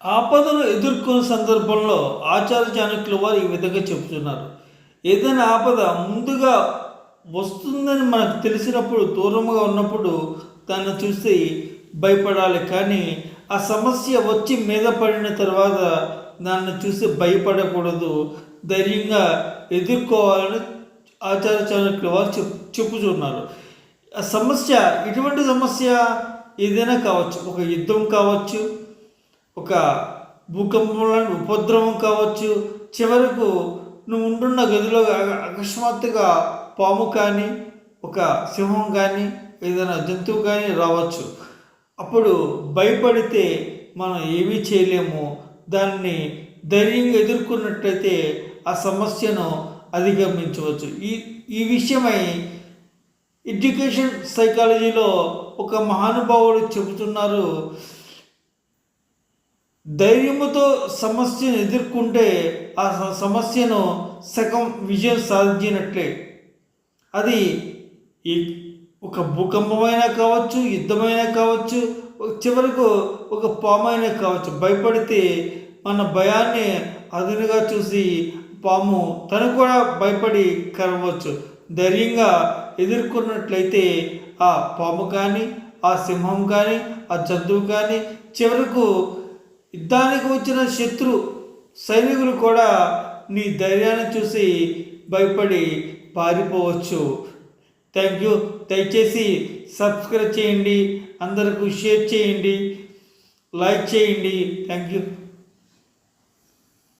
ఆపదను ఎదుర్కొనే సందర్భంలో ఆచార్య చాణక్యుల వారు ఈ విధంగా చెబుతున్నారు. ఏదైనా ఆపద ముందుగా వస్తుందని మనకు తెలిసినప్పుడు, దూరంగా ఉన్నప్పుడు దాన్ని చూసి భయపడాలి. కానీ ఆ సమస్య వచ్చి మీద పడిన తర్వాత దాన్ని చూసి భయపడకూడదు, ధైర్యంగా ఎదుర్కోవాలని ఆచార్య చాణక్యుల వారు చెప్పుచున్నారు. ఆ సమస్య ఎటువంటి సమస్య ఏదైనా కావచ్చు, ఒక యుద్ధం కావచ్చు, ఒక భూకంపం లాంటి ఉపద్రవం కావచ్చు, చివరకు నువ్వు ఉంటున్న గదిలో అకస్మాత్తుగా పాము కానీ, ఒక సింహం కానీ, ఏదైనా జంతువు కానీ రావచ్చు. అప్పుడు భయపడితే మనం ఏమీ చేయలేము. దాన్ని ధైర్యంగా ఎదుర్కొన్నట్లయితే ఆ సమస్యను అధిగమించవచ్చు. ఈ విషయమై ఎడ్యుకేషన్ సైకాలజీలో ఒక మహానుభావుడు చెబుతున్నారు, ధైర్యముతో సమస్యను ఎదుర్కొంటే ఆ సమస్యను సగం విజయం సాధించినట్లే. అది ఒక భూకంపమైనా కావచ్చు, యుద్ధమైనా కావచ్చు, చివరకు ఒక పామైనా కావచ్చు. భయపడితే మన భయాన్ని అదునుగా చూసి పాము తను కూడా భయపడి కరవచ్చు. ధైర్యంగా ఎదుర్కొన్నట్లయితే ఆ పాము కానీ, ఆ సింహం కానీ, ఆ జంతువు కానీ, చివరకు యుద్ధానికి వచ్చిన శత్రు సైనికులు కూడా నీ ధైర్యాన్ని చూసి భయపడి పారిపోవచ్చు. Thank you. దయచేసి సబ్స్క్రైబ్ చేయండి, అందరికీ షేర్ చేయండి, లైక్ చేయండి. Thank you.